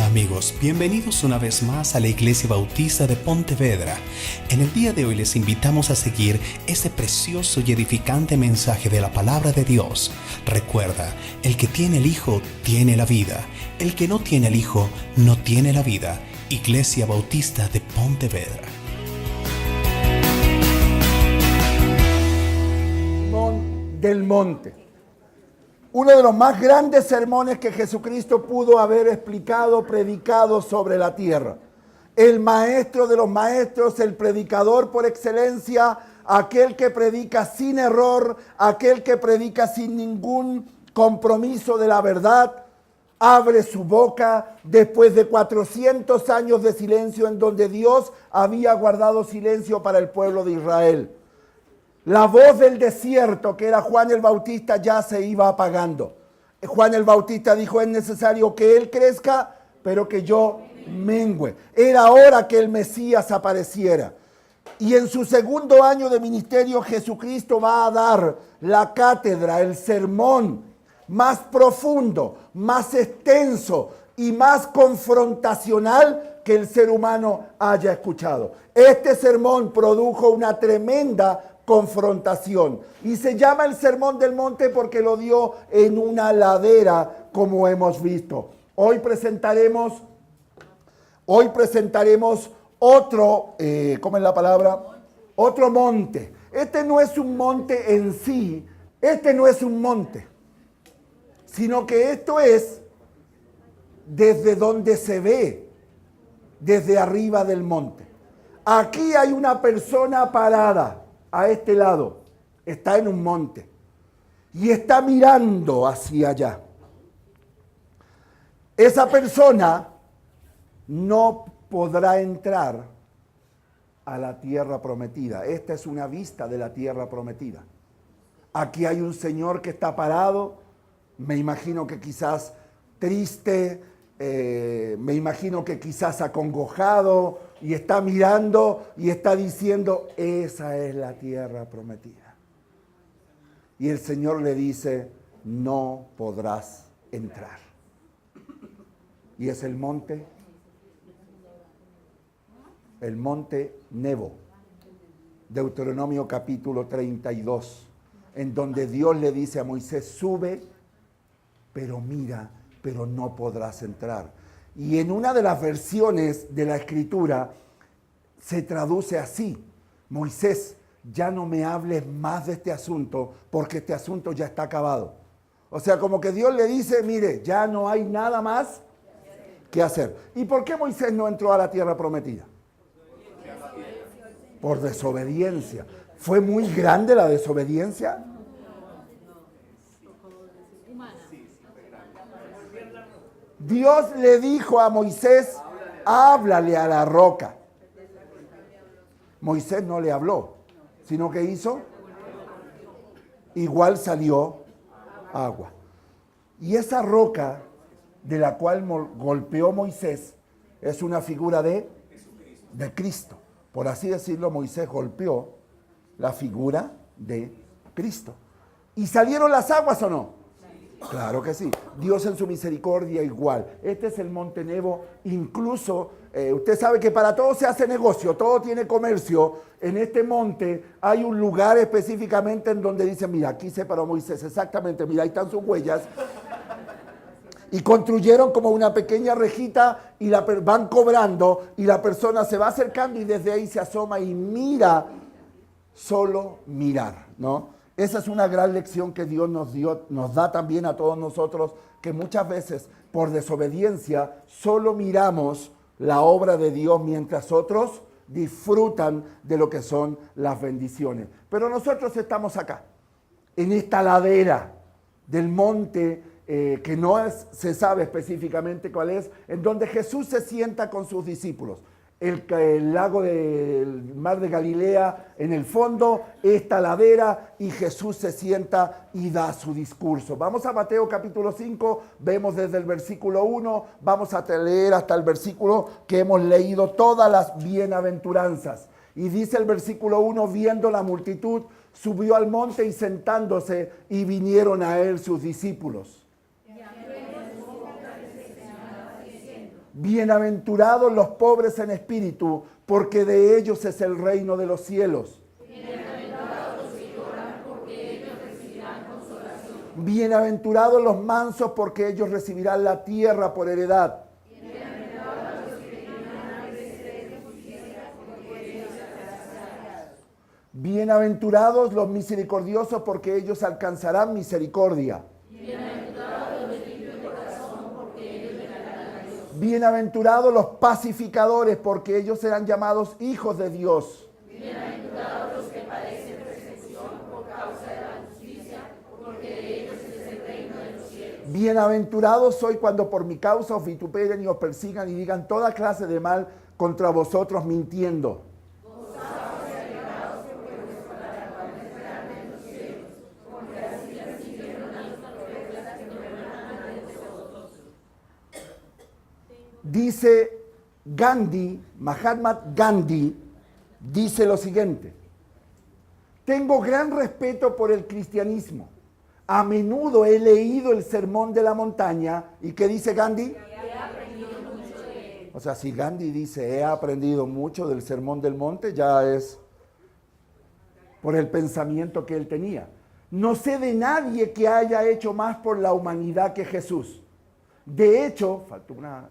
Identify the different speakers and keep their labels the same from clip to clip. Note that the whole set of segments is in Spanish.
Speaker 1: amigos, bienvenidos una vez más a la Iglesia Bautista de Pontevedra. En el día de hoy les invitamos a seguir ese precioso y edificante mensaje de la palabra de Dios. Recuerda, el que tiene el Hijo tiene la vida, el que no tiene el Hijo no tiene la vida. Iglesia Bautista de Pontevedra.
Speaker 2: Sermón del Monte. Uno de los más grandes sermones que Jesucristo pudo haber explicado, predicado sobre la tierra. El maestro de los maestros, el predicador por excelencia, aquel que predica sin error, aquel que predica sin ningún compromiso de la verdad, abre su boca después de 400 años de silencio en donde Dios había guardado silencio para el pueblo de Israel. La voz del desierto, que era Juan el Bautista, ya se iba apagando. Juan el Bautista dijo, es necesario que Él crezca, pero que yo mengüe. Era hora que el Mesías apareciera. Y en su segundo año de ministerio, Jesucristo va a dar la cátedra, el sermón más profundo, más extenso y más confrontacional que el ser humano haya escuchado. Este sermón produjo una tremenda confrontación y se llama el Sermón del Monte porque lo dio en una ladera, como hemos visto. Hoy presentaremos otro, ¿cómo es la palabra? Otro monte. Este no es un monte en sí, este no es un monte, sino que esto es desde donde se ve, desde arriba del monte. Aquí hay una persona parada. A este lado, está en un monte y está mirando hacia allá. Esa persona no podrá entrar a la tierra prometida. Esta es una vista de la tierra prometida. Aquí hay un señor que está parado, me imagino que quizás triste, me imagino que quizás acongojado, y está mirando y está diciendo, esa es la tierra prometida. Y el Señor le dice, no podrás entrar. Y es el monte Nebo, Deuteronomio capítulo 32, en donde Dios le dice a Moisés, sube, pero mira, pero no podrás entrar. Y en una de las versiones de la Escritura se traduce así, Moisés, ya no me hables más de este asunto porque este asunto ya está acabado. O sea, como que Dios le dice, mire, ya no hay nada más que hacer. ¿Y por qué Moisés no entró a la tierra prometida? Por desobediencia. ¿Fue muy grande la desobediencia? Dios le dijo a Moisés, háblale a la roca. Moisés no le habló, sino que hizo, igual salió agua. Y esa roca de la cual golpeó Moisés es una figura de Cristo. Por así decirlo, Moisés golpeó la figura de Cristo. ¿Y salieron las aguas o no? Claro que sí. Dios en su misericordia igual. Este es el monte Nebo. Incluso, usted sabe que para todo se hace negocio, todo tiene comercio. En este monte hay un lugar específicamente en donde dice, mira, aquí se paró Moisés, exactamente, mira, ahí están sus huellas. Y construyeron como una pequeña rejita y van cobrando y la persona se va acercando y desde ahí se asoma y mira, solo mirar, ¿no? Esa es una gran lección que Dios nos da también a todos nosotros, que muchas veces por desobediencia solo miramos la obra de Dios mientras otros disfrutan de lo que son las bendiciones. Pero nosotros estamos acá, en esta ladera del monte que no se sabe específicamente cuál es, en donde Jesús se sienta con sus discípulos. El lago del mar de Galilea en el fondo, esta ladera, y Jesús se sienta y da su discurso. Vamos a Mateo capítulo 5, vemos desde el versículo 1, vamos a leer hasta el versículo que hemos leído, todas las bienaventuranzas. Y dice el versículo 1, viendo la multitud, subió al monte y sentándose, y vinieron a él sus discípulos. Bienaventurados los pobres en espíritu, porque de ellos es el reino de los cielos.
Speaker 3: Bienaventurados los que lloran, porque ellos recibirán consolación.
Speaker 2: Bienaventurados los mansos, porque ellos recibirán la tierra por heredad.
Speaker 3: Bienaventurados los que tienen hambre y sed de justicia, porque ellos serán saciados.
Speaker 2: Bienaventurados los misericordiosos, porque ellos alcanzarán misericordia.
Speaker 3: Bienaventurados los limpios de corazón, porque ellos verán a Dios.
Speaker 2: Bienaventurados los pacificadores, porque ellos serán llamados hijos de Dios.
Speaker 3: Bienaventurados los que padecen persecución por causa de la justicia, porque de ellos es el reino de los cielos.
Speaker 2: Bienaventurados soy cuando por mi causa os vituperen y os persigan y digan toda clase de mal contra vosotros mintiendo. Dice Gandhi, Mahatma Gandhi, dice lo siguiente: tengo gran respeto por el cristianismo. A menudo he leído el Sermón de la Montaña. ¿Y qué dice Gandhi? O sea, si Gandhi dice he aprendido mucho del Sermón del Monte, ya es por el pensamiento que él tenía. No sé de nadie que haya hecho más por la humanidad que Jesús. De hecho,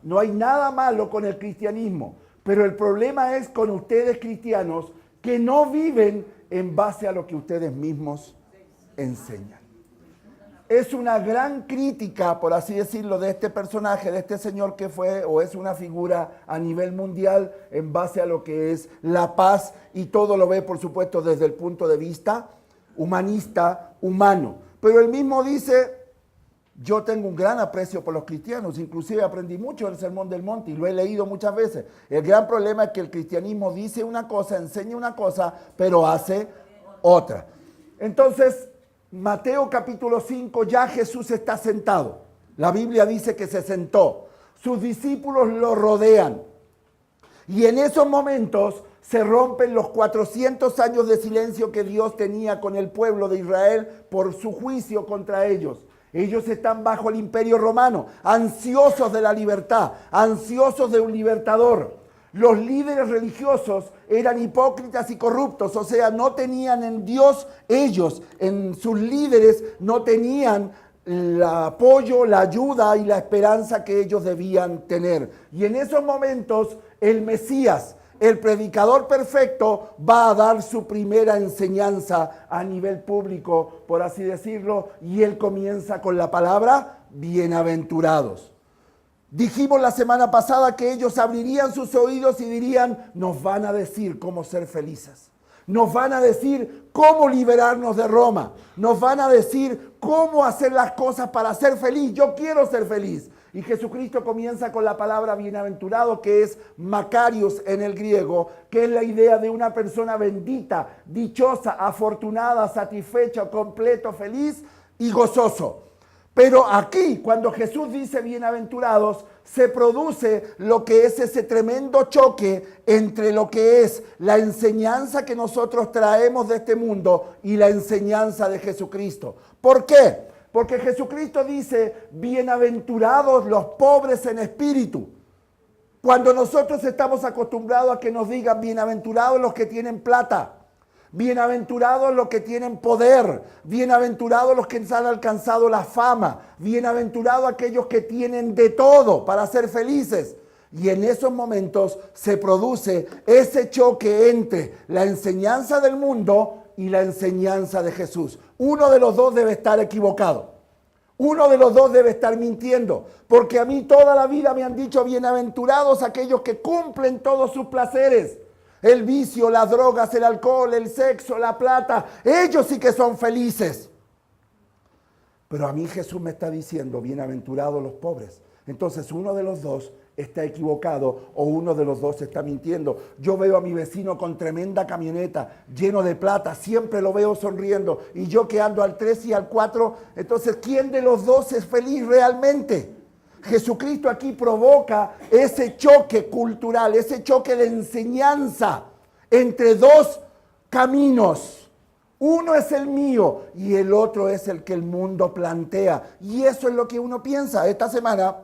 Speaker 2: no hay nada malo con el cristianismo, pero el problema es con ustedes cristianos que no viven en base a lo que ustedes mismos enseñan. Es una gran crítica, por así decirlo, de este personaje, de este señor que fue o es una figura a nivel mundial en base a lo que es la paz, y todo lo ve, por supuesto, desde el punto de vista humanista, humano. Pero él mismo dice: yo tengo un gran aprecio por los cristianos, inclusive aprendí mucho del Sermón del Monte y lo he leído muchas veces. El gran problema es que el cristianismo dice una cosa, enseña una cosa, pero hace otra. Entonces, Mateo capítulo 5, ya Jesús está sentado. La Biblia dice que se sentó. Sus discípulos lo rodean. Y en esos momentos se rompen los 400 años de silencio que Dios tenía con el pueblo de Israel por su juicio contra ellos. Ellos están bajo el imperio romano, ansiosos de la libertad, ansiosos de un libertador. Los líderes religiosos eran hipócritas y corruptos, o sea, no tenían en Dios, ellos, en sus líderes, no tenían el apoyo, la ayuda y la esperanza que ellos debían tener. Y en esos momentos, el Mesías, el predicador perfecto, va a dar su primera enseñanza a nivel público, por así decirlo, y él comienza con la palabra bienaventurados. Dijimos la semana pasada que ellos abrirían sus oídos y dirían: nos van a decir cómo ser felices. Nos van a decir cómo liberarnos de Roma. Nos van a decir cómo hacer las cosas para ser feliz. Yo quiero ser feliz. Y Jesucristo comienza con la palabra bienaventurado, que es Makarios en el griego, que es la idea de una persona bendita, dichosa, afortunada, satisfecha, completo, feliz y gozoso. Pero aquí, cuando Jesús dice bienaventurados, se produce lo que es ese tremendo choque entre lo que es la enseñanza que nosotros traemos de este mundo y la enseñanza de Jesucristo. ¿Por qué? Porque Jesucristo dice: bienaventurados los pobres en espíritu. Cuando nosotros estamos acostumbrados a que nos digan bienaventurados los que tienen plata, bienaventurados los que tienen poder, bienaventurados los que han alcanzado la fama, bienaventurados aquellos que tienen de todo para ser felices. Y en esos momentos se produce ese choque entre la enseñanza del mundo y la enseñanza de Jesús. Uno de los dos debe estar equivocado. Uno de los dos debe estar mintiendo. Porque a mí toda la vida me han dicho bienaventurados aquellos que cumplen todos sus placeres. El vicio, las drogas, el alcohol, el sexo, la plata. Ellos sí que son felices. Pero a mí Jesús me está diciendo bienaventurados los pobres. Entonces uno de los dos está equivocado o uno de los dos está mintiendo. Yo veo a mi vecino con tremenda camioneta, lleno de plata, siempre lo veo sonriendo, y yo que ando al 3 y al 4, entonces ¿quién de los dos es feliz realmente? Jesucristo aquí provoca ese choque cultural, ese choque de enseñanza entre dos caminos. Uno es el mío y el otro es el que el mundo plantea. Y eso es lo que uno piensa. Esta semana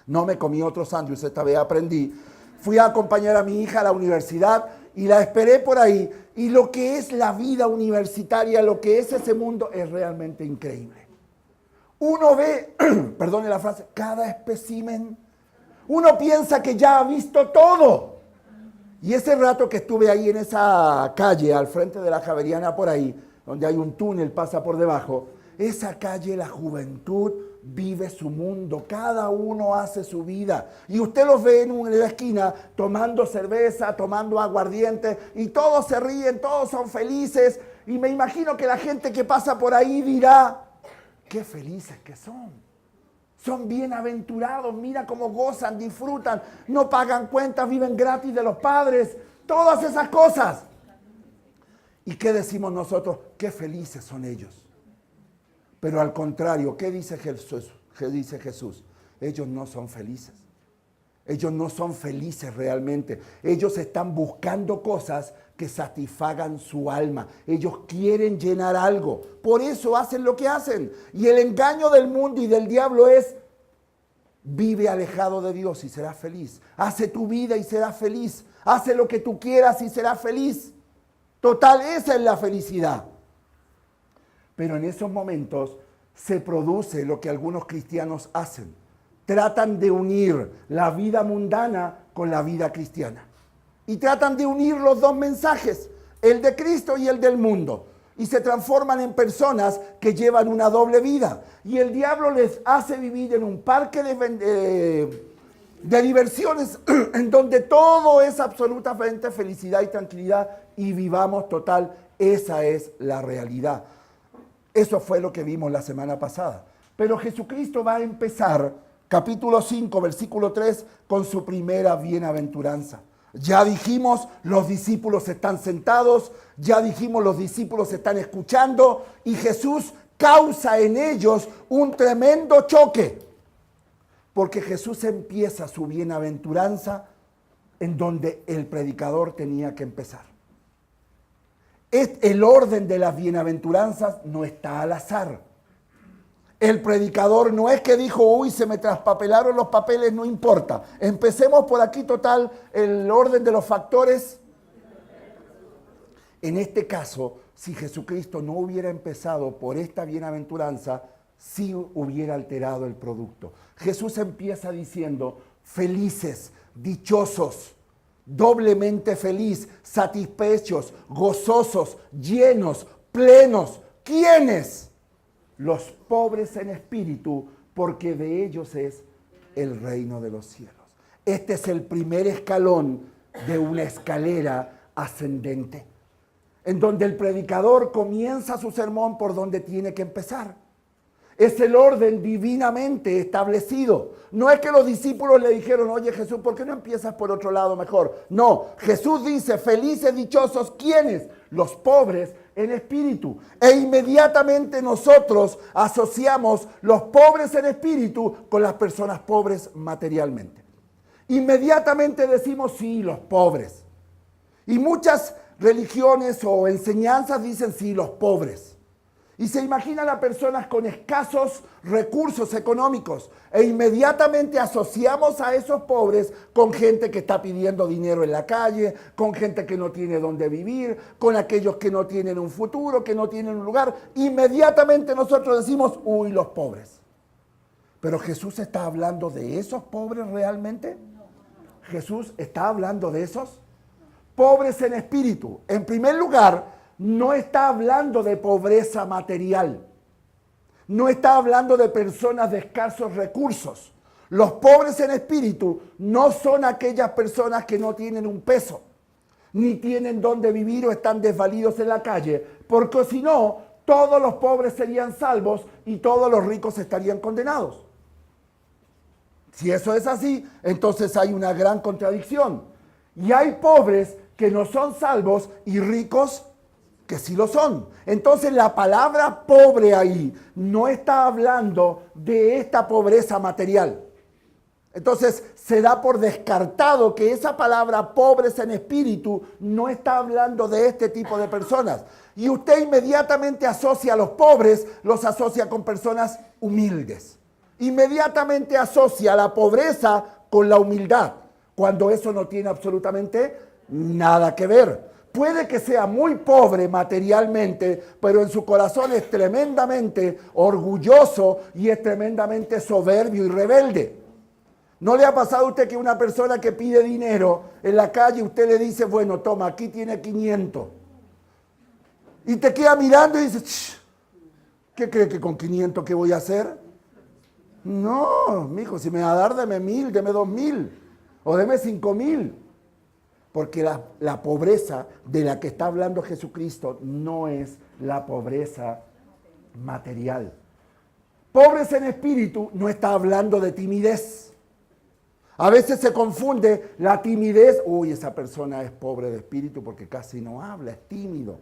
Speaker 2: No me comí otro sándwich, esta vez aprendí. Fui a acompañar a mi hija a la universidad y la esperé por ahí. Y lo que es la vida universitaria, lo que es ese mundo, es realmente increíble. Uno ve, perdone la frase, cada espécimen. Uno piensa que ya ha visto todo. Y ese rato que estuve ahí en esa calle, al frente de la Javeriana por ahí, donde hay un túnel, pasa por debajo, esa calle, la juventud vive su mundo, cada uno hace su vida. Y usted los ve en la esquina tomando cerveza, tomando aguardiente, y todos se ríen, todos son felices. Y me imagino que la gente que pasa por ahí dirá, qué felices que son. Son bienaventurados, mira cómo gozan, disfrutan, no pagan cuentas, viven gratis de los padres, todas esas cosas. ¿Y qué decimos nosotros? Qué felices son ellos. Pero al contrario, ¿qué dice Jesús? ¿Qué dice Jesús? Ellos no son felices. Ellos no son felices realmente. Ellos están buscando cosas que satisfagan su alma. Ellos quieren llenar algo. Por eso hacen lo que hacen. Y el engaño del mundo y del diablo es, vive alejado de Dios y serás feliz. Hace tu vida y serás feliz. Hace lo que tú quieras y serás feliz. Total, esa es la felicidad. Pero en esos momentos se produce lo que algunos cristianos hacen. Tratan de unir la vida mundana con la vida cristiana. Y tratan de unir los dos mensajes, el de Cristo y el del mundo. Y se transforman en personas que llevan una doble vida. Y el diablo les hace vivir en un parque de diversiones en donde todo es absolutamente felicidad y tranquilidad y vivamos total. Esa es la realidad. Eso fue lo que vimos la semana pasada. Pero Jesucristo va a empezar capítulo 5, versículo 3, con su primera bienaventuranza. Ya dijimos, los discípulos están sentados, ya dijimos, los discípulos están escuchando y Jesús causa en ellos un tremendo choque. Porque Jesús empieza su bienaventuranza en donde el predicador tenía que empezar. El orden de las bienaventuranzas no está al azar. El predicador no es que dijo, uy, se me traspapelaron los papeles, no importa. Empecemos por aquí, total, el orden de los factores. En este caso, si Jesucristo no hubiera empezado por esta bienaventuranza, sí hubiera alterado el producto. Jesús empieza diciendo, felices, dichosos, doblemente feliz, satisfechos, gozosos, llenos, plenos. ¿Quiénes? Los pobres en espíritu, porque de ellos es el reino de los cielos. Este es el primer escalón de una escalera ascendente, en donde el predicador comienza su sermón por donde tiene que empezar. Es el orden divinamente establecido. No es que los discípulos le dijeron, oye Jesús, ¿por qué no empiezas por otro lado mejor? No, Jesús dice, felices, dichosos, ¿quiénes? Los pobres en espíritu. E inmediatamente nosotros asociamos los pobres en espíritu con las personas pobres materialmente. Inmediatamente decimos, sí, los pobres. Y muchas religiones o enseñanzas dicen, sí, los pobres. Y se imaginan a personas con escasos recursos económicos e inmediatamente asociamos a esos pobres con gente que está pidiendo dinero en la calle, con gente que no tiene dónde vivir, con aquellos que no tienen un futuro, que no tienen un lugar. Inmediatamente nosotros decimos, uy, los pobres. Pero Jesús está hablando de esos pobres realmente. Jesús está hablando de esos pobres en espíritu. En primer lugar, no está hablando de pobreza material. No está hablando de personas de escasos recursos. Los pobres en espíritu no son aquellas personas que no tienen un peso, ni tienen dónde vivir o están desvalidos en la calle, porque si no, todos los pobres serían salvos y todos los ricos estarían condenados. Si eso es así, entonces hay una gran contradicción. Y hay pobres que no son salvos y ricos que sí lo son. Entonces la palabra pobre ahí no está hablando de esta pobreza material. Entonces se da por descartado que esa palabra pobres en espíritu no está hablando de este tipo de personas. Y usted inmediatamente asocia a los pobres, los asocia con personas humildes. inmediatamente asocia la pobreza con la humildad, cuando eso no tiene absolutamente nada que ver. Puede que sea muy pobre materialmente, pero en su corazón es tremendamente orgulloso y es tremendamente soberbio y rebelde. ¿No le ha pasado a usted que una persona que pide dinero en la calle, usted le dice, bueno, toma, aquí tiene 500? Y te queda mirando y dice, ¿qué cree que con 500 qué voy a hacer? No, mijo, si me va a dar, deme 1000, deme 2000 o deme 5000. Porque la pobreza de la que está hablando Jesucristo no es la pobreza material. Pobres en espíritu no está hablando de timidez. A veces se confunde la timidez. Uy, esa persona es pobre de espíritu porque casi no habla, es tímido.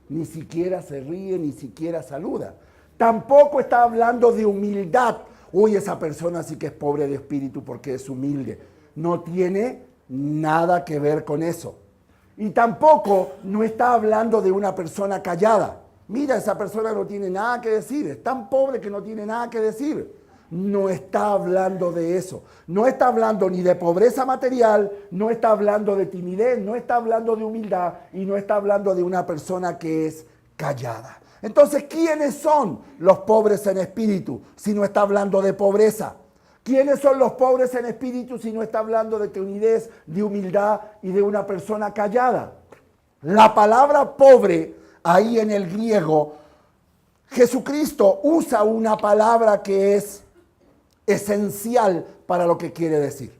Speaker 2: Ni siquiera se ríe, ni siquiera saluda. Tampoco está hablando de humildad. Uy, esa persona sí que es pobre de espíritu porque es humilde. No tiene nada que ver con eso. Y tampoco no está hablando de una persona callada. Mira, esa persona no tiene nada que decir. Es tan pobre que no tiene nada que decir. No está hablando de eso. No está hablando ni de pobreza material, no está hablando de timidez, no está hablando de humildad y no está hablando de una persona que es callada. Entonces, ¿quiénes son los pobres en espíritu si no está hablando de pobreza? ¿Quiénes son los pobres en espíritu si no está hablando de timidez, de humildad y de una persona callada? La palabra pobre, ahí en el griego, Jesucristo usa una palabra que es esencial para lo que quiere decir.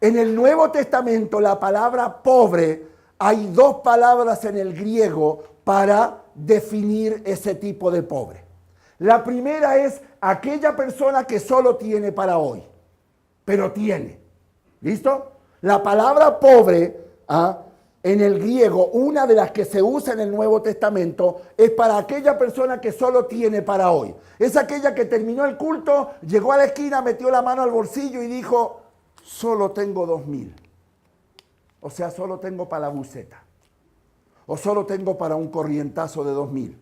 Speaker 2: En el Nuevo Testamento, la palabra pobre, hay dos palabras en el griego para definir ese tipo de pobre. La primera es aquella persona que solo tiene para hoy, pero tiene. ¿Listo? La palabra pobre, en el griego, una de las que se usa en el Nuevo Testamento, es para aquella persona que solo tiene para hoy. Es aquella que terminó el culto, llegó a la esquina, metió la mano al bolsillo y dijo, solo tengo 2000. O sea, solo tengo para la buceta. O solo tengo para un corrientazo de 2000.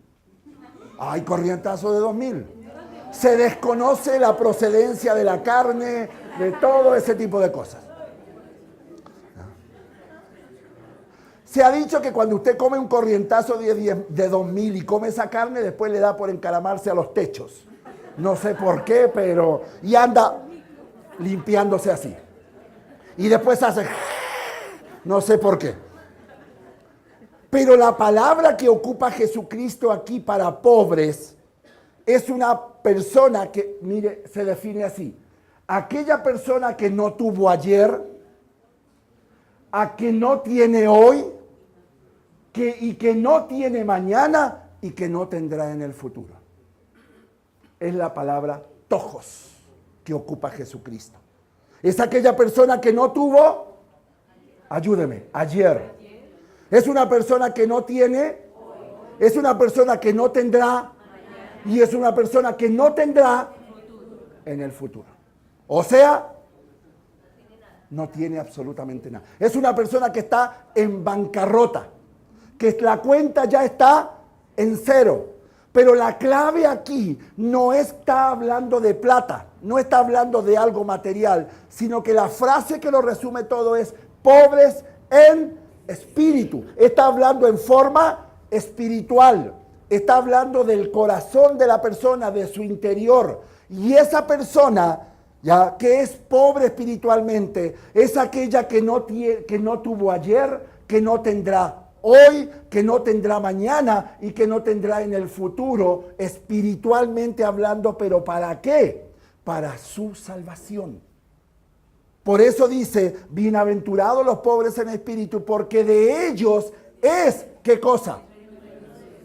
Speaker 2: Hay corrientazo de 2000. Se desconoce la procedencia de la carne, de todo ese tipo de cosas. Se ha dicho que cuando usted come un corrientazo de 2000 y come esa carne, después le da por encaramarse a los techos. No sé por qué, pero... Y anda limpiándose así. Y después hace... No sé por qué. Pero la palabra que ocupa Jesucristo aquí para pobres es una persona que, mire, se define así. Aquella persona que no tuvo ayer, a que no tiene hoy, y que no tiene mañana y que no tendrá en el futuro. Es la palabra tojos que ocupa Jesucristo. Es aquella persona que no tuvo, ayúdeme, ayer. Es una persona que no tiene, es una persona que no tendrá y es una persona que no tendrá en el futuro. O sea, no tiene absolutamente nada. Es una persona que está en bancarrota, que la cuenta ya está en cero. Pero la clave aquí no está hablando de plata, no está hablando de algo material, sino que la frase que lo resume todo es pobres en espíritu. Está hablando en forma espiritual. Está hablando del corazón de la persona, de su interior. Y esa persona, ya que es pobre espiritualmente, es aquella que no tuvo ayer, que no tendrá hoy, que no tendrá mañana y que no tendrá en el futuro, espiritualmente hablando. ¿Pero para qué? Para su salvación. Por eso dice, bienaventurados los pobres en espíritu, porque de ellos es, ¿qué cosa?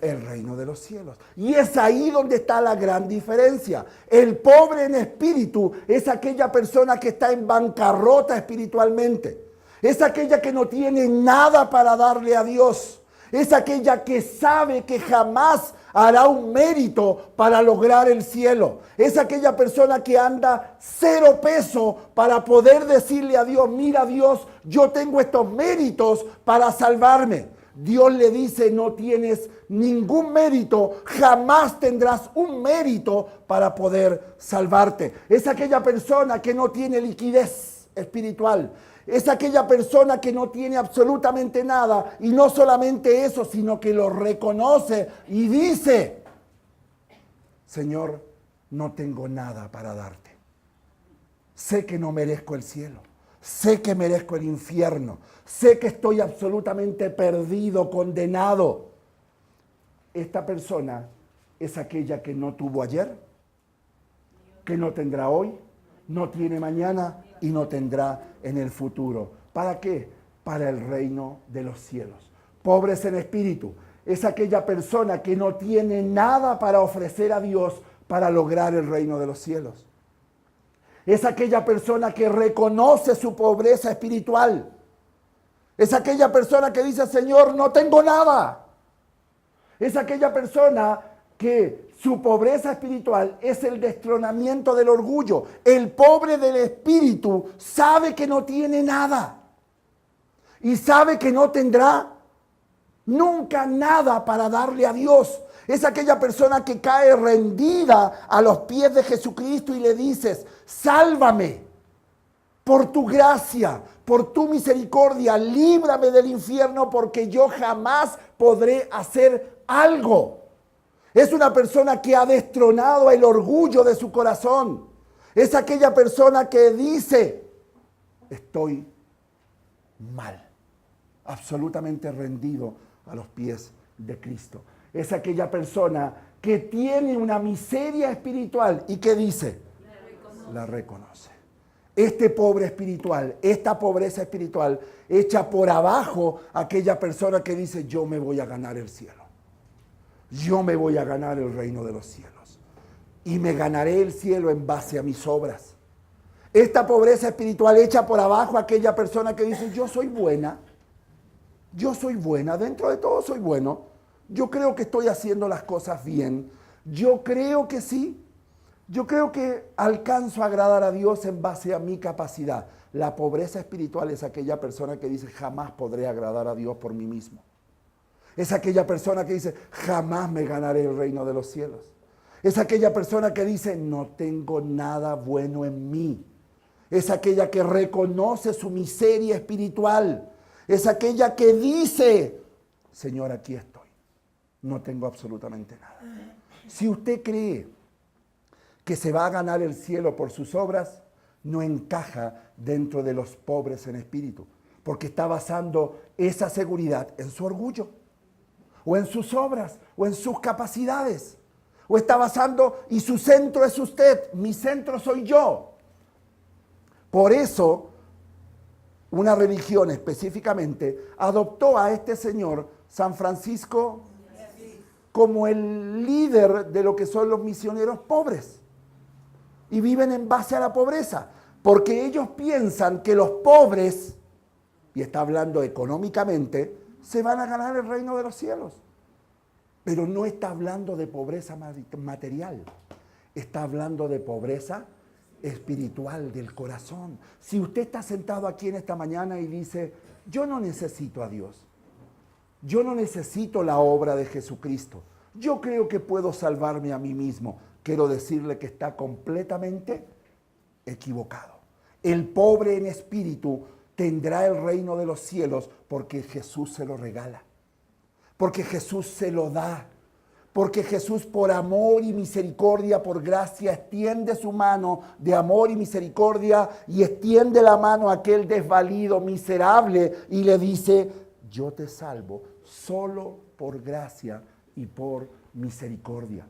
Speaker 2: El reino de los cielos. Y es ahí donde está la gran diferencia. El pobre en espíritu es aquella persona que está en bancarrota espiritualmente. Es aquella que no tiene nada para darle a Dios. Es aquella que sabe que jamás hará un mérito para lograr el cielo. Es aquella persona que anda 0 pesos para poder decirle a Dios, mira Dios, yo tengo estos méritos para salvarme. Dios le dice, no tienes ningún mérito, jamás tendrás un mérito para poder salvarte. Es aquella persona que no tiene liquidez espiritual. Es aquella persona que no tiene absolutamente nada, y no solamente eso, sino que lo reconoce y dice, Señor, no tengo nada para darte. Sé que no merezco el cielo, sé que merezco el infierno, sé que estoy absolutamente perdido, condenado. Esta persona es aquella que no tuvo ayer, que no tendrá hoy, no tiene mañana y no tendrá en el futuro. ¿Para qué? Para el reino de los cielos. Pobres en espíritu es aquella persona que no tiene nada para ofrecer a Dios para lograr el reino de los cielos. Es aquella persona que reconoce su pobreza espiritual. Es aquella persona que dice, Señor, no tengo nada. Es aquella persona que su pobreza espiritual es el destronamiento del orgullo. El pobre del espíritu sabe que no tiene nada y sabe que no tendrá nunca nada para darle a Dios. Es aquella persona que cae rendida a los pies de Jesucristo y le dices, sálvame por tu gracia, por tu misericordia, líbrame del infierno porque yo jamás podré hacer algo. Es una persona que ha destronado el orgullo de su corazón. Es aquella persona que dice, estoy mal, absolutamente rendido a los pies de Cristo. Es aquella persona que tiene una miseria espiritual y que dice, la reconoce. Este pobre espiritual, esta pobreza espiritual, echa por abajo a aquella persona que dice, yo me voy a ganar el cielo. Yo me voy a ganar el reino de los cielos. Y me ganaré el cielo en base a mis obras. Esta pobreza espiritual echa por abajo a aquella persona que dice, yo soy buena. Yo soy buena, dentro de todo soy bueno. Yo creo que estoy haciendo las cosas bien. Yo creo que sí. Yo creo que alcanzo a agradar a Dios en base a mi capacidad. La pobreza espiritual es aquella persona que dice, jamás podré agradar a Dios por mí mismo. Es aquella persona que dice, jamás me ganaré el reino de los cielos. Es aquella persona que dice, no tengo nada bueno en mí. Es aquella que reconoce su miseria espiritual. Es aquella que dice, Señor, aquí estoy. No tengo absolutamente nada. Si usted cree que se va a ganar el cielo por sus obras, no encaja dentro de los pobres en espíritu, porque está basando esa seguridad en su orgullo, o en sus obras, o en sus capacidades, o está basando, y su centro es usted, mi centro soy yo. Por eso, una religión específicamente adoptó a este señor, San Francisco, como el líder de lo que son los misioneros pobres. Y viven en base a la pobreza, porque ellos piensan que los pobres, y está hablando económicamente, se van a ganar el reino de los cielos. Pero no está hablando de pobreza material, está hablando de pobreza espiritual del corazón. Si usted está sentado aquí en esta mañana y dice, yo no necesito a Dios, yo no necesito la obra de Jesucristo, yo creo que puedo salvarme a mí mismo, quiero decirle que está completamente equivocado. El pobre en espíritu tendrá el reino de los cielos porque Jesús se lo regala, porque Jesús se lo da, porque Jesús por amor y misericordia, por gracia, extiende su mano de amor y misericordia y extiende la mano a aquel desvalido, miserable, y le dice, yo te salvo solo por gracia y por misericordia.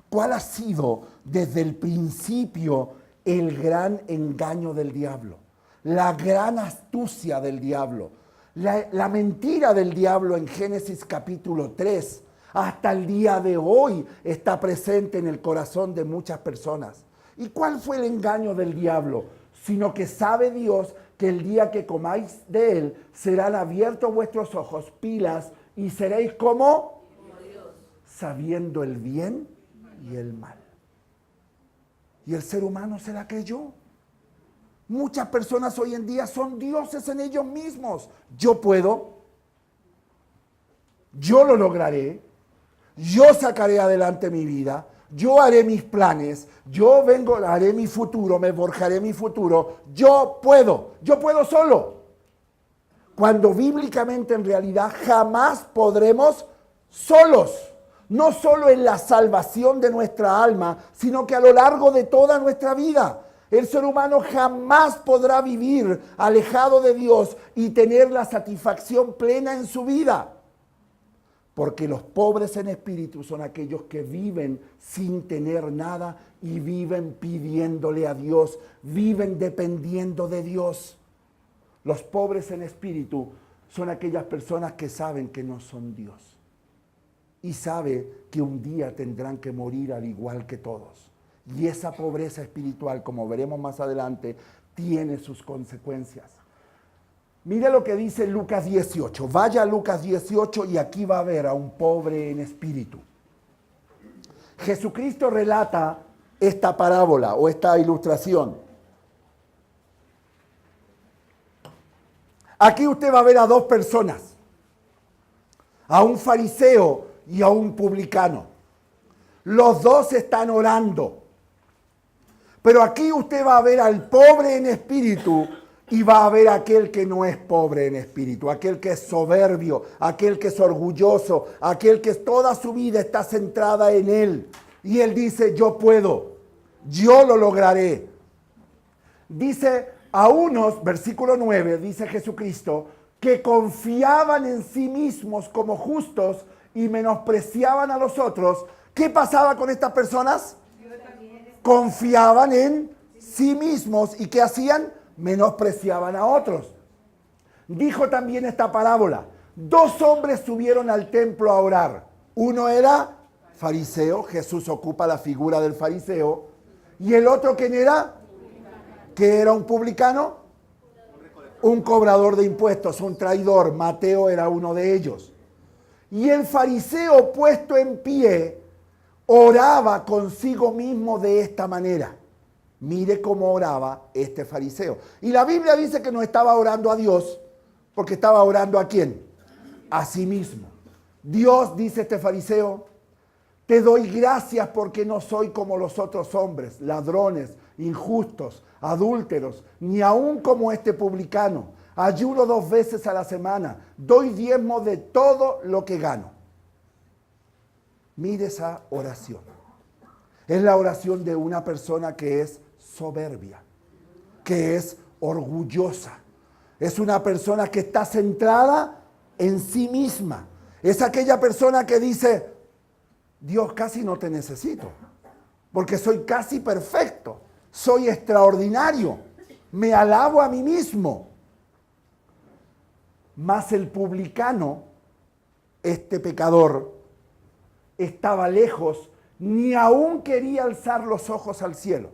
Speaker 2: ¿Cuál ha sido desde el principio el gran engaño del diablo? La gran astucia del diablo. La mentira del diablo en Génesis capítulo 3 hasta el día de hoy está presente en el corazón de muchas personas. ¿Y cuál fue el engaño del diablo? Sino que sabe Dios que el día que comáis de él serán abiertos vuestros ojos, pilas, y seréis como Dios, sabiendo el bien y el mal. Y el ser humano se la creyó. Muchas personas hoy en día son dioses en ellos mismos. Yo puedo, yo lo lograré, yo sacaré adelante mi vida, yo haré mis planes, haré mi futuro, me forjaré mi futuro, yo puedo solo. Cuando bíblicamente en realidad jamás podremos solos. No solo en la salvación de nuestra alma, sino que a lo largo de toda nuestra vida. El ser humano jamás podrá vivir alejado de Dios y tener la satisfacción plena en su vida. Porque los pobres en espíritu son aquellos que viven sin tener nada y viven pidiéndole a Dios, viven dependiendo de Dios. Los pobres en espíritu son aquellas personas que saben que no son Dios. Y sabe que un día tendrán que morir al igual que todos. Y esa pobreza espiritual, como veremos más adelante, tiene sus consecuencias. Mire lo que dice Lucas 18. Vaya a Lucas 18 y aquí va a ver a un pobre en espíritu. Jesucristo relata esta parábola o esta ilustración. Aquí usted va a ver a dos personas. A un fariseo y a un publicano. Los dos están orando. Pero aquí usted va a ver al pobre en espíritu y va a ver a aquel que no es pobre en espíritu, aquel que es soberbio, aquel que es orgulloso, aquel que toda su vida está centrada en él. Y él dice, yo puedo, yo lo lograré. Dice a unos, versículo 9, dice Jesucristo, que confiaban en sí mismos como justos y menospreciaban a los otros. ¿Qué pasaba con estas personas? Confiaban en sí mismos. ¿Y qué hacían? Menospreciaban a otros. Dijo también esta parábola. Dos hombres subieron al templo a orar. Uno era fariseo. Jesús ocupa la figura del fariseo. ¿Y el otro quién era? ¿Que era un publicano? Un cobrador de impuestos, un traidor. Mateo era uno de ellos. Y el fariseo puesto en pie oraba consigo mismo de esta manera. Mire cómo oraba este fariseo. Y la Biblia dice que no estaba orando a Dios, porque estaba orando ¿a quién? A sí mismo. Dios, dice este fariseo, te doy gracias porque no soy como los otros hombres, ladrones, injustos, adúlteros, ni aun como este publicano. Ayuno 2 veces a la semana, doy diezmo de todo lo que gano. Mire esa oración. Es la oración de una persona que es soberbia, que es orgullosa. Es una persona que está centrada en sí misma. Es aquella persona que dice, Dios, casi no te necesito, porque soy casi perfecto, soy extraordinario, me alabo a mí mismo. Mas el publicano, este pecador, estaba lejos, ni aún quería alzar los ojos al cielo.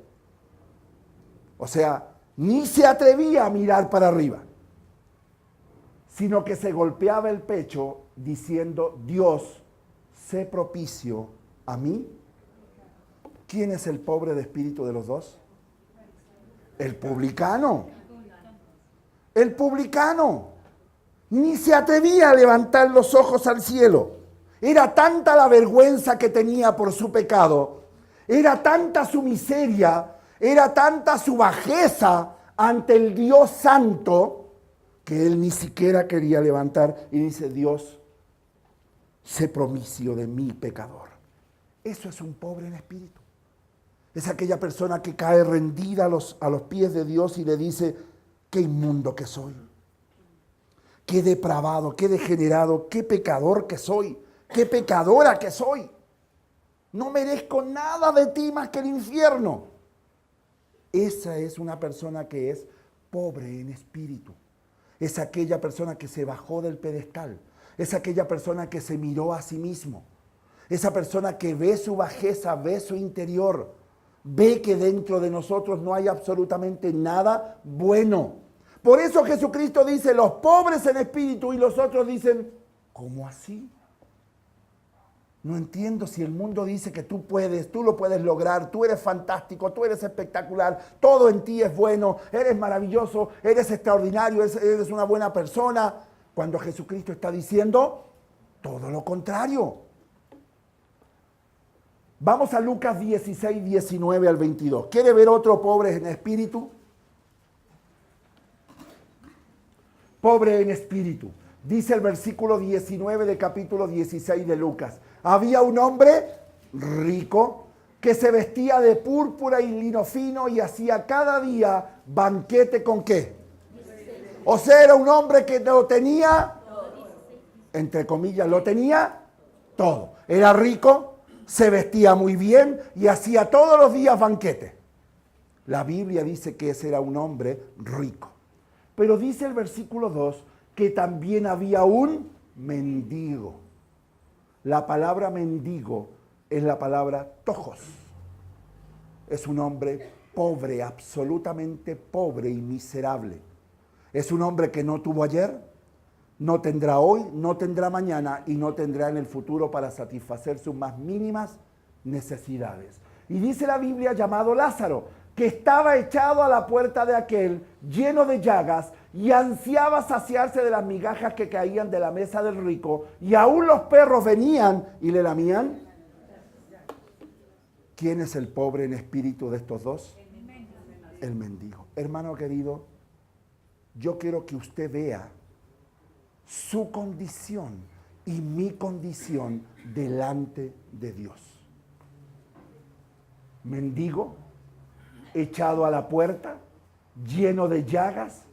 Speaker 2: O sea, ni se atrevía a mirar para arriba, sino que se golpeaba el pecho diciendo, Dios, sé propicio a mí. ¿Quién es el pobre de espíritu de los dos? El publicano. El publicano. Ni se atrevía a levantar los ojos al cielo. Era tanta la vergüenza que tenía por su pecado, era tanta su miseria, era tanta su bajeza ante el Dios santo, que él ni siquiera quería levantar y dice, Dios, sé propicio de mi pecador. Eso es un pobre en espíritu. Es aquella persona que cae rendida a los pies de Dios y le dice, qué inmundo que soy, qué depravado, qué degenerado, qué pecador que soy. ¡Qué pecadora que soy! No merezco nada de ti más que el infierno. Esa es una persona que es pobre en espíritu. Es aquella persona que se bajó del pedestal. Es aquella persona que se miró a sí mismo. Esa persona que ve su bajeza, ve su interior. Ve que dentro de nosotros no hay absolutamente nada bueno. Por eso Jesucristo dice, los pobres en espíritu, y los otros dicen, ¿cómo así? No entiendo si el mundo dice que tú puedes, tú lo puedes lograr, tú eres fantástico, tú eres espectacular, todo en ti es bueno, eres maravilloso, eres extraordinario, eres una buena persona. Cuando Jesucristo está diciendo, Todo lo contrario. Vamos a Lucas 16, 19 al 22. ¿Quiere ver otro pobre en espíritu? Pobre en espíritu. Dice el versículo 19 del capítulo 16 de Lucas. Había un hombre rico que se vestía de púrpura y lino fino y hacía cada día banquete ¿con qué? O sea, era un hombre que lo tenía, entre comillas, lo tenía todo. Era rico, se vestía muy bien y hacía todos los días banquete. La Biblia dice que ese era un hombre rico. Pero dice el versículo 2 que también había un mendigo. La palabra mendigo es la palabra tojos. Es un hombre pobre, absolutamente pobre y miserable. Es un hombre que no tuvo ayer, no tendrá hoy, no tendrá mañana y no tendrá en el futuro para satisfacer sus más mínimas necesidades. Y dice la Biblia llamado Lázaro, que estaba echado a la puerta de aquel, lleno de llagas, y ansiaba saciarse de las migajas que caían de la mesa del rico, y aún los perros venían y le lamían. ¿Quién es el pobre en espíritu de estos dos? El mendigo. Hermano querido, yo quiero que usted vea su condición y mi condición delante de Dios. Mendigo, echado a la puerta, lleno de llagas,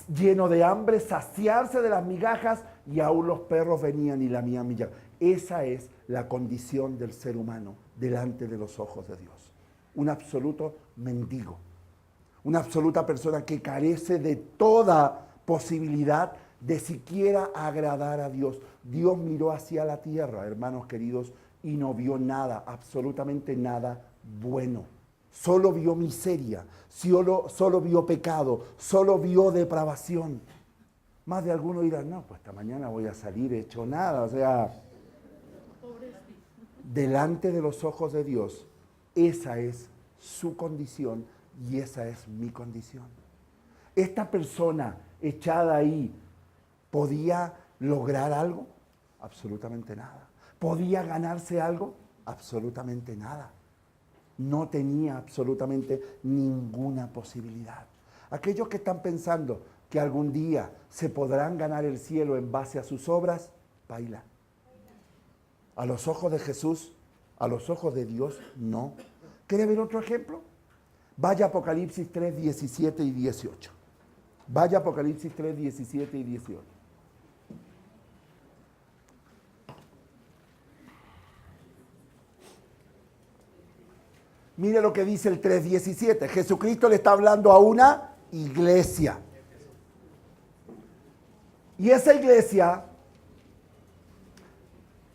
Speaker 2: lleno de hambre, saciarse de las migajas y aún los perros venían y lamían mi llaga. Esa es la condición del ser humano delante de los ojos de Dios. Un absoluto mendigo, una absoluta persona que carece de toda posibilidad de siquiera agradar a Dios. Dios miró hacia la tierra, hermanos queridos, y no vio nada, absolutamente nada bueno. Solo vio miseria, solo vio pecado, solo vio depravación. Más de algunos dirán, no, pues esta mañana voy a salir hecho nada. O sea, delante de los ojos de Dios, esa es su condición y esa es mi condición. Esta persona echada ahí, ¿podía lograr algo? Absolutamente nada. ¿Podía ganarse algo? Absolutamente nada. No tenía absolutamente ninguna posibilidad. Aquellos que están pensando que algún día se podrán ganar el cielo en base a sus obras, baila. A los ojos de Jesús, a los ojos de Dios, no. ¿Quiere ver otro ejemplo? Vaya a Apocalipsis 3, 17 y 18. Vaya a Apocalipsis 3, 17 y 18. Mire lo que dice el 3:17. Jesucristo le está hablando a una iglesia. Y esa iglesia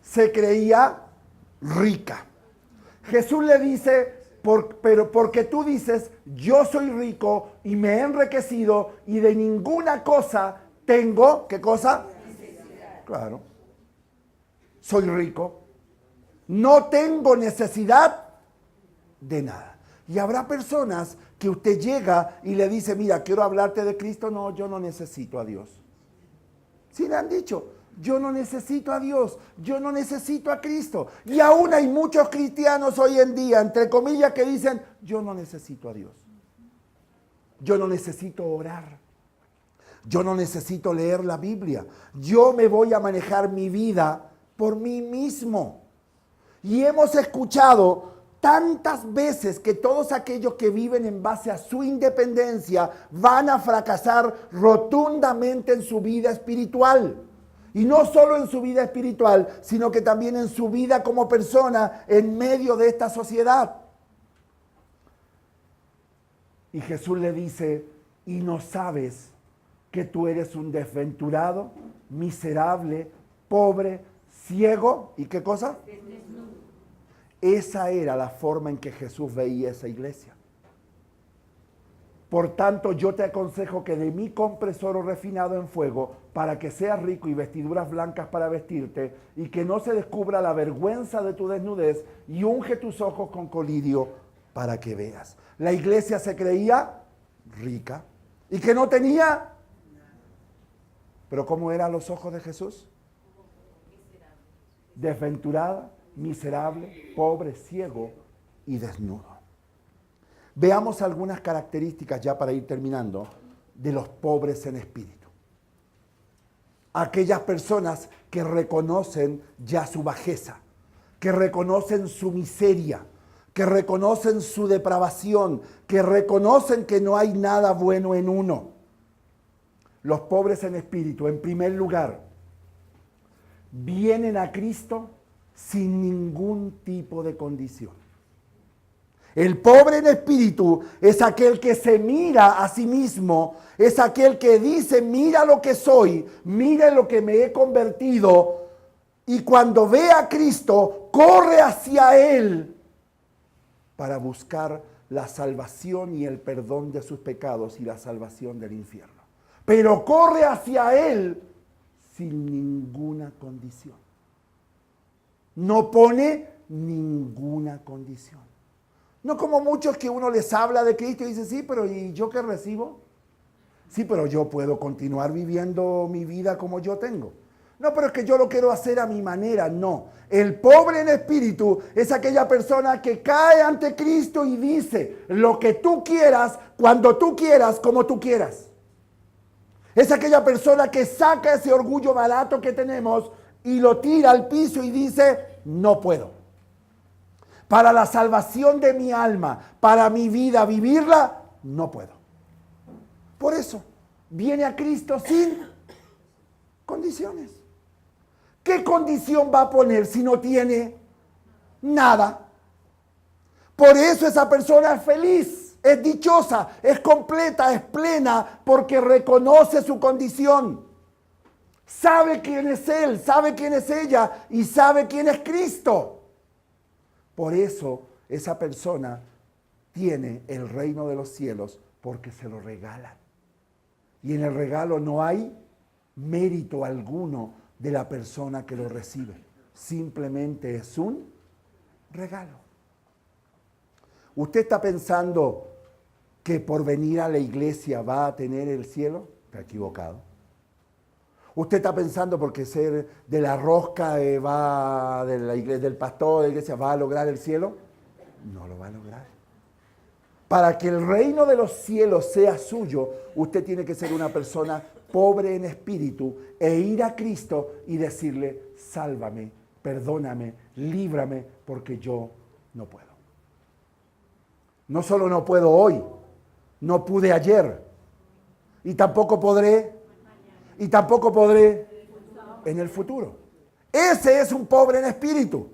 Speaker 2: se creía rica. Jesús le dice, pero porque tú dices, yo soy rico y me he enriquecido y de ninguna cosa tengo, ¿qué cosa? Necesidad. Claro. Soy rico. No tengo necesidad de nada. Y habrá personas que usted llega y le dice, mira, quiero hablarte de Cristo. No, yo no necesito a Dios. Sí le han dicho, yo no necesito a Dios, yo no necesito a Cristo. Y aún hay muchos cristianos hoy en día, entre comillas, que dicen, yo no necesito a Dios. Yo no necesito orar. Yo no necesito leer la Biblia. Yo me voy a manejar mi vida por mí mismo. Y hemos escuchado tantas veces que todos aquellos que viven en base a su independencia van a fracasar rotundamente en su vida espiritual. Y no solo en su vida espiritual, sino que también en su vida como persona en medio de esta sociedad. Y Jesús le dice, ¿y no sabes que tú eres un desventurado, miserable, pobre, ciego? ¿Y qué cosa? Esa era la forma en que Jesús veía esa iglesia. Por tanto, yo te aconsejo que de mí compres oro refinado en fuego para que seas rico y vestiduras blancas para vestirte y que no se descubra la vergüenza de tu desnudez y unge tus ojos con colirio para que veas. La iglesia se creía rica y que no tenía. Pero ¿cómo eran los ojos de Jesús? desventurada, miserable, pobre, ciego y desnudo. Veamos algunas características ya para ir terminando de los pobres en espíritu. Aquellas personas que reconocen ya su bajeza, que reconocen su miseria, que reconocen su depravación, que reconocen que no hay nada bueno en uno. Los pobres en espíritu, en primer lugar, vienen a Cristo sin ningún tipo de condición. El pobre en espíritu es aquel que se mira a sí mismo, es aquel que dice, mira lo que soy, mira lo que me he convertido, y cuando ve a Cristo, corre hacia Él para buscar la salvación y el perdón de sus pecados y la salvación del infierno. Pero corre hacia Él sin ninguna condición. No pone ninguna condición. No como muchos que uno les habla de Cristo y dice, sí, pero ¿y yo qué recibo? Sí, pero yo puedo continuar viviendo mi vida como yo tengo. No, pero es que yo lo quiero hacer a mi manera. No. El pobre en espíritu es aquella persona que cae ante Cristo y dice lo que tú quieras, cuando tú quieras, como tú quieras. Es aquella persona que saca ese orgullo barato que tenemos y lo tira al piso y dice, no puedo. Para la salvación de mi alma, para mi vida, vivirla, no puedo. Por eso, viene a Cristo sin condiciones. ¿Qué condición va a poner si no tiene nada? Por eso esa persona es feliz, es dichosa, es completa, es plena, porque reconoce su condición. Sabe quién es Él, sabe quién es ella y sabe quién es Cristo. Por eso esa persona tiene el reino de los cielos porque se lo regalan. Y en el regalo no hay mérito alguno de la persona que lo recibe. Simplemente es un regalo. ¿Usted está pensando que por venir a la iglesia va a tener el cielo? Está equivocado. ¿Usted está pensando porque ser de la rosca va de la iglesia, del pastor de la iglesia va a lograr el cielo? No lo va a lograr. Para que el reino de los cielos sea suyo, usted tiene que ser una persona pobre en espíritu e ir a Cristo y decirle, sálvame, perdóname, líbrame, porque yo no puedo. No solo no puedo hoy, no pude ayer, y tampoco podré en el futuro. Ese es un pobre en espíritu.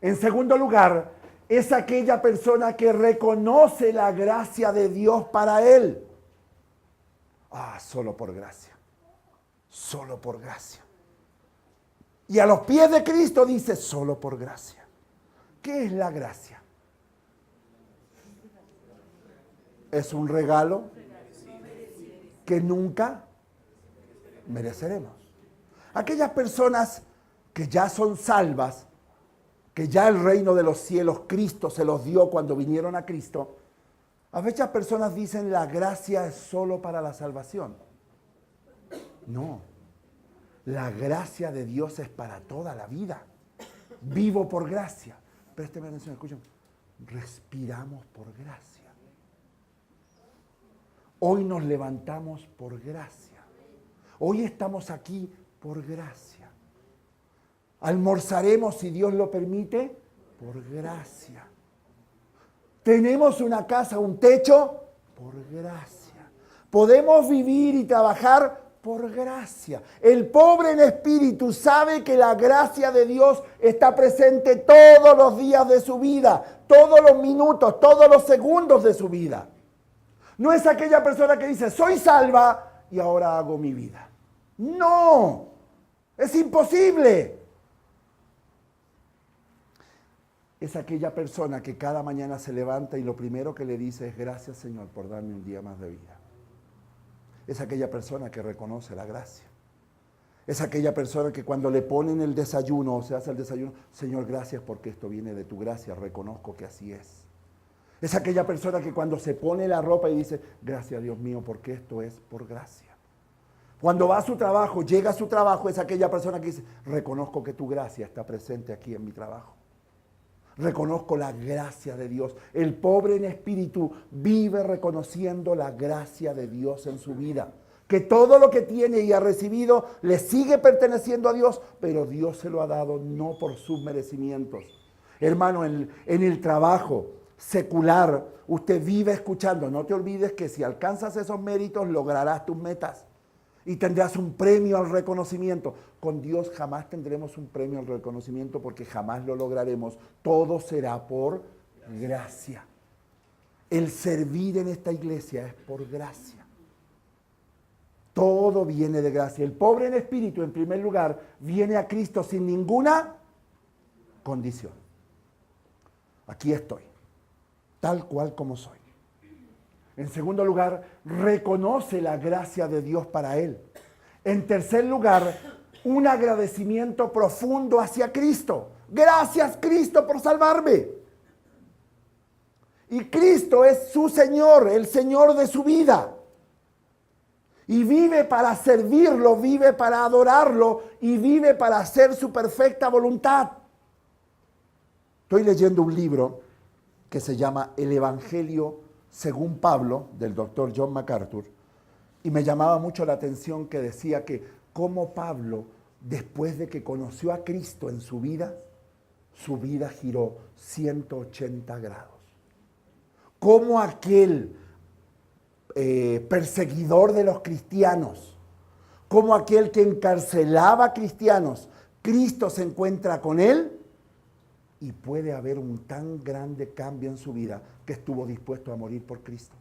Speaker 2: En segundo lugar, es aquella persona que reconoce la gracia de Dios para él. Solo por gracia. Solo por gracia. Y a los pies de Cristo dice, solo por gracia. ¿Qué es la gracia? Es un regalo que nunca mereceremos. Aquellas personas que ya son salvas, que ya el reino de los cielos Cristo se los dio cuando vinieron a Cristo, a veces personas dicen la gracia es solo para la salvación. No, la gracia de Dios es para toda la vida. Vivo por gracia. Présteme atención, escuchen. Respiramos por gracia. Hoy nos levantamos por gracia. Hoy estamos aquí por gracia. Almorzaremos, si Dios lo permite, por gracia. Tenemos una casa, un techo, por gracia. Podemos vivir y trabajar por gracia. El pobre en espíritu sabe que la gracia de Dios está presente todos los días de su vida, todos los minutos, todos los segundos de su vida. No es aquella persona que dice, soy salva y ahora hago mi vida. No, es imposible. Es aquella persona que cada mañana se levanta y lo primero que le dice es gracias, Señor, por darme un día más de vida. Es aquella persona que reconoce la gracia. Es aquella persona que cuando le ponen el desayuno o se hace el desayuno, Señor, gracias porque esto viene de tu gracia, reconozco que así es. Es aquella persona que cuando se pone la ropa y dice, gracias Dios mío porque esto es por gracia. Cuando va a su trabajo, llega a su trabajo, es aquella persona que dice, reconozco que tu gracia está presente aquí en mi trabajo. Reconozco la gracia de Dios. El pobre en espíritu vive reconociendo la gracia de Dios en su vida. Que todo lo que tiene y ha recibido le sigue perteneciendo a Dios, pero Dios se lo ha dado no por sus merecimientos. Hermano, en el trabajo secular, usted vive escuchando. No te olvides que si alcanzas esos méritos, lograrás tus metas. Y tendrás un premio al reconocimiento. Con Dios jamás tendremos un premio al reconocimiento porque jamás lo lograremos. Todo será por gracia. El servir en esta iglesia es por gracia. Todo viene de gracia. El pobre en espíritu, en primer lugar, viene a Cristo sin ninguna condición. Aquí estoy, tal cual como soy. En segundo lugar, reconoce la gracia de Dios para él. En tercer lugar, un agradecimiento profundo hacia Cristo. Gracias, Cristo, por salvarme. Y Cristo es su Señor, el Señor de su vida. Y vive para servirlo, vive para adorarlo y vive para hacer su perfecta voluntad. Estoy leyendo un libro que se llama El Evangelio según Pablo, del doctor John MacArthur, y me llamaba mucho la atención que decía que cómo Pablo, después de que conoció a Cristo en su vida giró 180 grados. Cómo aquel perseguidor de los cristianos, como aquel que encarcelaba a cristianos, Cristo se encuentra con él y puede haber un tan grande cambio en su vida que estuvo dispuesto a morir por Cristo.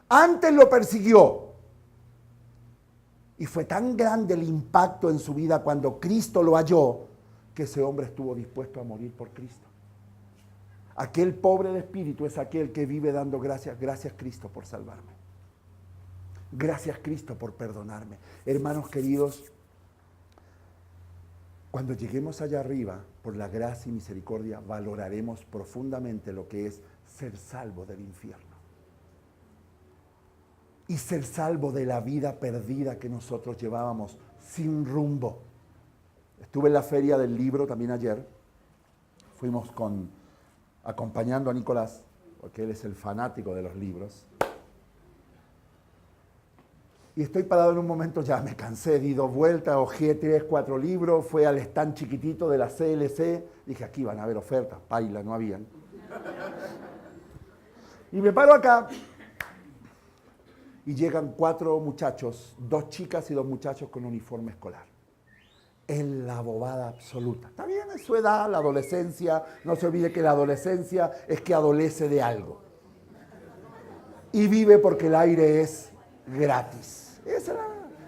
Speaker 2: Antes lo persiguió y fue tan grande el impacto en su vida cuando Cristo lo halló que ese hombre estuvo dispuesto a morir por Cristo. Aquel pobre de espíritu es aquel que vive dando gracias. Gracias, Cristo, por salvarme. Gracias, Cristo, por perdonarme. Hermanos queridos, cuando lleguemos allá arriba, por la gracia y misericordia, valoraremos profundamente lo que es ser salvo del infierno. Y ser salvo de la vida perdida que nosotros llevábamos sin rumbo. Estuve en la feria del libro también ayer. Fuimos acompañando a Nicolás, porque él es el fanático de los libros. Y estoy parado en un momento, ya me cansé, di 2 vueltas, hojeé 3, 4 libros, fui al stand chiquitito de la CLC, dije, aquí van a haber ofertas, paila, no habían. Y me paro acá, y llegan 4 muchachos, 2 chicas y 2 muchachos con uniforme escolar. Es la bobada absoluta. Está bien, es su edad, la adolescencia, no se olvide que la adolescencia es que adolece de algo. Y vive porque el aire es gratis. Esa es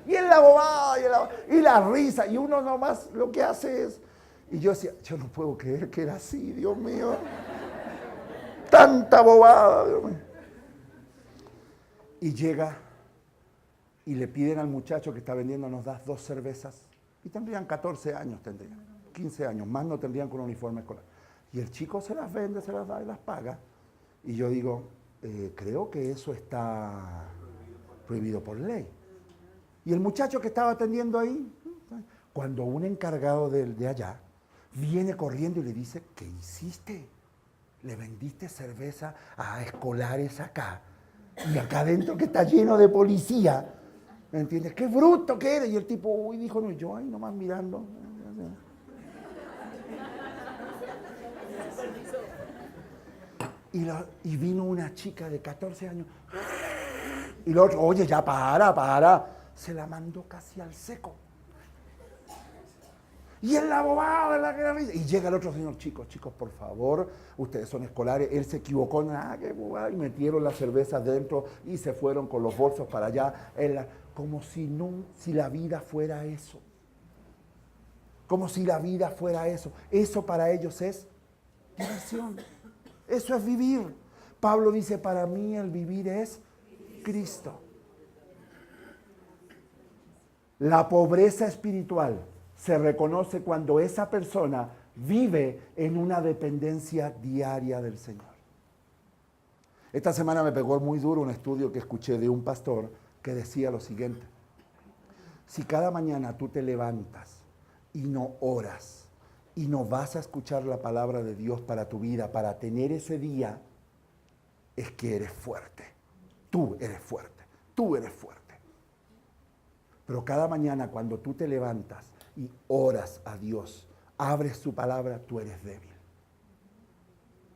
Speaker 2: y es la bobada, y la risa, y uno nomás lo que hace es... Y yo decía, yo no puedo creer que era así, Dios mío. Tanta bobada, Dios mío. Y llega y le piden al muchacho que está vendiendo, nos das 2 cervezas. Y tendrían 14 años, 15 años, más no tendrían con un uniforme escolar. Y el chico se las vende, se las da y las paga. Y yo digo, creo que eso está prohibido por ley. Y el muchacho que estaba atendiendo ahí, cuando un encargado de allá viene corriendo y le dice, ¿qué hiciste? Le vendiste cerveza a escolares acá. Y acá adentro que está lleno de policía. ¿Me entiendes? ¡Qué bruto que eres! Y el tipo, uy, dijo, no, yo ahí nomás mirando. Y vino una chica de 14 años. Y el otro, oye, ya para. Se la mandó casi al seco. Y en la bobada, en la risa. Y llega el otro señor, chicos, por favor, ustedes son escolares. Él se equivocó, nada, qué bobada. Y metieron las cervezas dentro y se fueron con los bolsos para allá. Como si la vida fuera eso. Como si la vida fuera eso. Eso para ellos es diversión. Eso es vivir. Pablo dice, para mí el vivir es Cristo. La pobreza espiritual se reconoce cuando esa persona vive en una dependencia diaria del Señor. Esta semana me pegó muy duro un estudio que escuché de un pastor que decía lo siguiente. Si cada mañana tú te levantas y no oras y no vas a escuchar la palabra de Dios para tu vida, para tener ese día, es que eres fuerte. Tú eres fuerte. Tú eres fuerte. Pero cada mañana cuando tú te levantas y oras a Dios, abres su palabra, tú eres débil.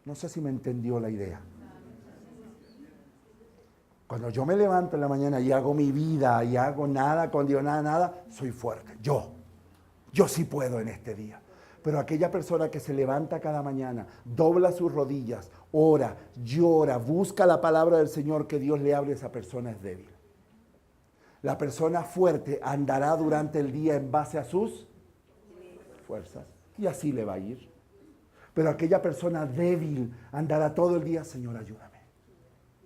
Speaker 2: No sé si me entendió la idea. Cuando yo me levanto en la mañana y hago mi vida y hago nada con Dios, nada, soy fuerte. Yo sí puedo en este día. Pero aquella persona que se levanta cada mañana, dobla sus rodillas, ora, llora, busca la palabra del Señor que Dios le hable, esa persona es débil. La persona fuerte andará durante el día en base a sus fuerzas y así le va a ir. Pero aquella persona débil andará todo el día, Señor, ayúdame.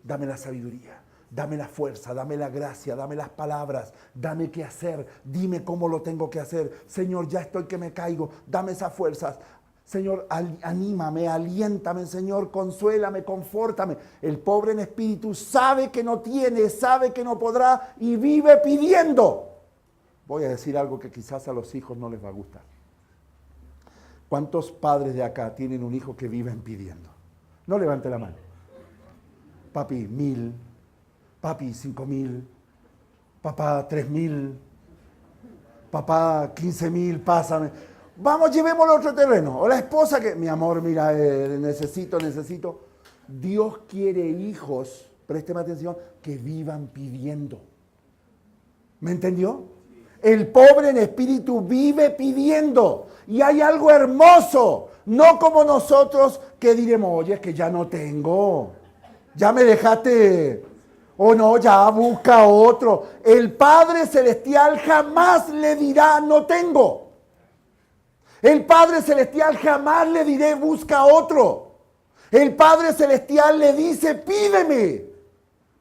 Speaker 2: Dame la sabiduría, dame la fuerza, dame la gracia, dame las palabras, dame qué hacer, dime cómo lo tengo que hacer. Señor, ya estoy que me caigo, dame esas fuerzas. Señor, anímame, aliéntame, Señor, consuélame, confórtame. El pobre en espíritu sabe que no tiene, sabe que no podrá y vive pidiendo. Voy a decir algo que quizás a los hijos no les va a gustar. ¿Cuántos padres de acá tienen un hijo que viven pidiendo? No levante la mano. Papi, 1000. Papi, 5000. Papá, 3000. Papá, 15000, pásame. Vamos, llevémoslo a otro terreno. O la esposa que, mi amor, mira, necesito. Dios quiere hijos, présteme atención, que vivan pidiendo. ¿Me entendió? El pobre en espíritu vive pidiendo. Y hay algo hermoso. No como nosotros que diremos, oye, es que ya no tengo. Ya me dejaste. O no, ya busca otro. El Padre Celestial jamás le dirá, no tengo. El Padre Celestial jamás le diré, busca otro. El Padre Celestial le dice, pídeme,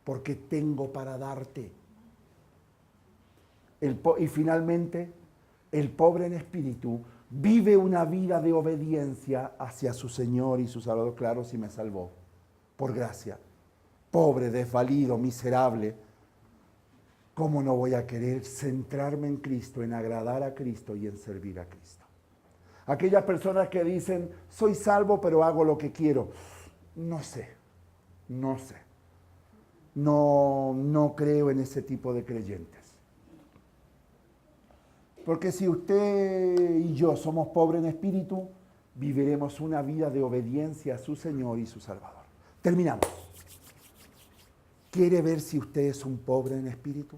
Speaker 2: porque tengo para darte. Y finalmente, el pobre en espíritu vive una vida de obediencia hacia su Señor y su Salvador. Claro, si me salvó, por gracia. Pobre, desvalido, miserable. ¿Cómo no voy a querer centrarme en Cristo, en agradar a Cristo y en servir a Cristo? Aquellas personas que dicen, soy salvo pero hago lo que quiero. No sé. No creo en ese tipo de creyentes. Porque si usted y yo somos pobres en espíritu, viviremos una vida de obediencia a su Señor y su Salvador. Terminamos. ¿Quiere ver si usted es un pobre en espíritu?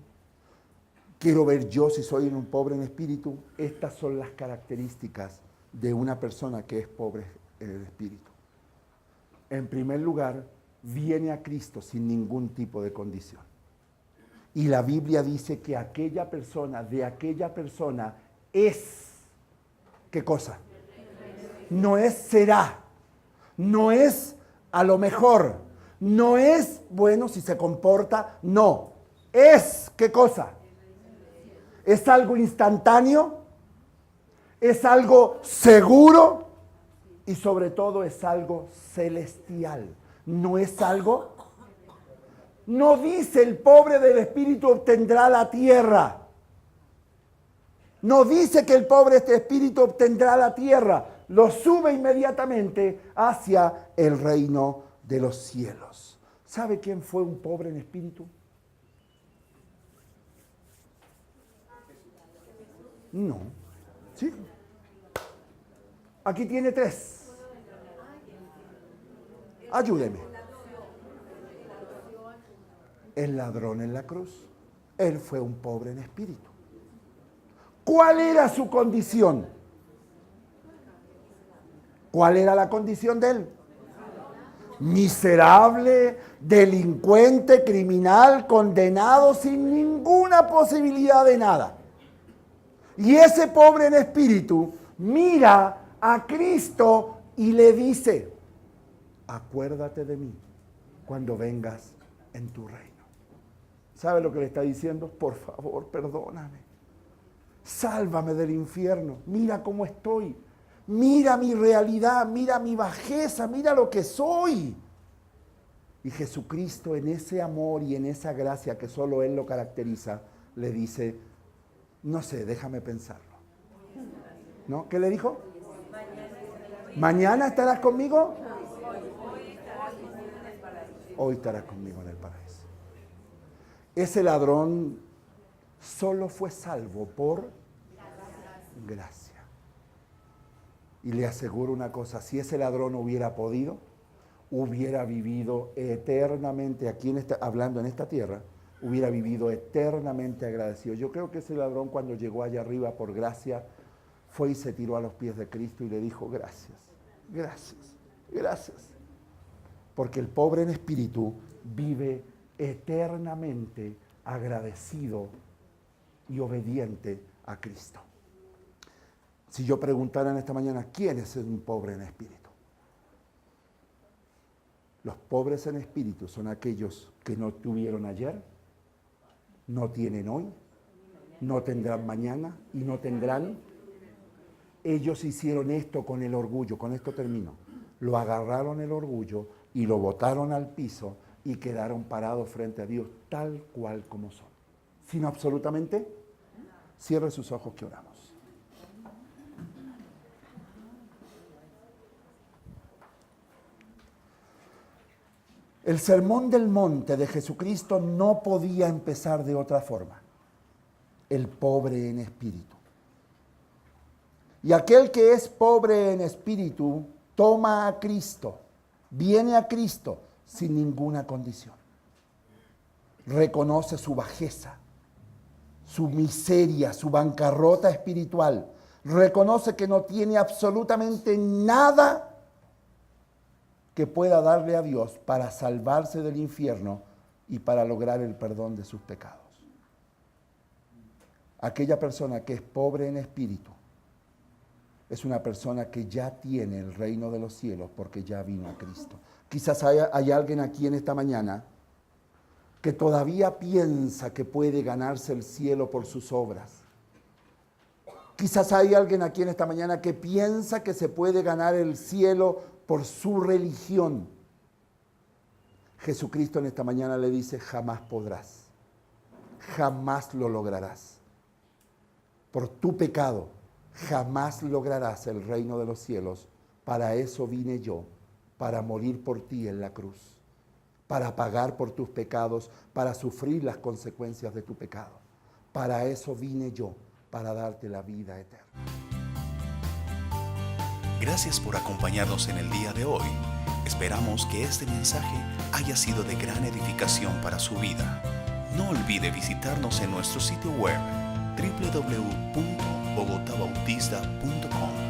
Speaker 2: Quiero ver yo si soy un pobre en espíritu. Estas son las características de una persona que es pobre en el espíritu. En primer lugar, viene a Cristo sin ningún tipo de condición. Y la Biblia dice que de aquella persona es, ¿qué cosa? No es será, no es a lo mejor, no es bueno si se comporta, no. Es, ¿qué cosa? Es algo instantáneo, es algo seguro y sobre todo es algo celestial. No es algo, no dice el pobre del espíritu obtendrá la tierra. No dice que el pobre este espíritu obtendrá la tierra. Lo sube inmediatamente hacia el reino de los cielos. ¿Sabe quién fue un pobre en espíritu? No. ¿Sí? Aquí tiene 3. Ayúdeme. El ladrón en la cruz. Él fue un pobre en espíritu. ¿Cuál era su condición? ¿Cuál era la condición de él? Miserable, delincuente, criminal, condenado sin ninguna posibilidad de nada. Y ese pobre en espíritu mira a Cristo y le dice, acuérdate de mí cuando vengas en tu reino. ¿Sabe lo que le está diciendo? Por favor, perdóname. Sálvame del infierno. Mira cómo estoy. Mira mi realidad, mira mi bajeza, mira lo que soy. Y Jesucristo en ese amor y en esa gracia que solo Él lo caracteriza, le dice, No sé, déjame pensarlo. ¿No? ¿Qué le dijo? ¿Mañana estarás conmigo? Hoy estarás conmigo en el paraíso. Ese ladrón solo fue salvo por gracia. Y le aseguro una cosa, si ese ladrón hubiera podido, hubiera vivido eternamente aquí hablando en esta tierra, hubiera vivido eternamente agradecido. Yo creo que ese ladrón, cuando llegó allá arriba por gracia, fue y se tiró a los pies de Cristo y le dijo: gracias, gracias, gracias. Porque el pobre en espíritu vive eternamente agradecido y obediente a Cristo. Si yo preguntara en esta mañana, ¿quién es un pobre en espíritu? Los pobres en espíritu son aquellos que no tuvieron ayer, no tienen hoy, no tendrán mañana y no tendrán. Ellos hicieron esto con el orgullo, con esto termino. Lo agarraron el orgullo y lo botaron al piso y quedaron parados frente a Dios tal cual como son. Sin absolutamente, cierre sus ojos que oramos. El sermón del monte de Jesucristo no podía empezar de otra forma. El pobre en espíritu. Y aquel que es pobre en espíritu toma a Cristo, viene a Cristo sin ninguna condición. Reconoce su bajeza, su miseria, su bancarrota espiritual. Reconoce que no tiene absolutamente nada que pueda darle a Dios para salvarse del infierno y para lograr el perdón de sus pecados. Aquella persona que es pobre en espíritu es una persona que ya tiene el reino de los cielos porque ya vino a Cristo. Quizás hay alguien aquí en esta mañana que todavía piensa que puede ganarse el cielo por sus obras. Quizás hay alguien aquí en esta mañana que piensa que se puede ganar el cielo por su religión. Jesucristo en esta mañana le dice: jamás podrás, jamás lo lograrás. Por tu pecado, jamás lograrás el reino de los cielos. Para eso vine yo, para morir por ti en la cruz, para pagar por tus pecados, para sufrir las consecuencias de tu pecado. Para eso vine yo, para darte la vida eterna.
Speaker 1: Gracias por acompañarnos en el día de hoy. Esperamos que este mensaje haya sido de gran edificación para su vida. No olvide visitarnos en nuestro sitio web www.bogotabautista.com.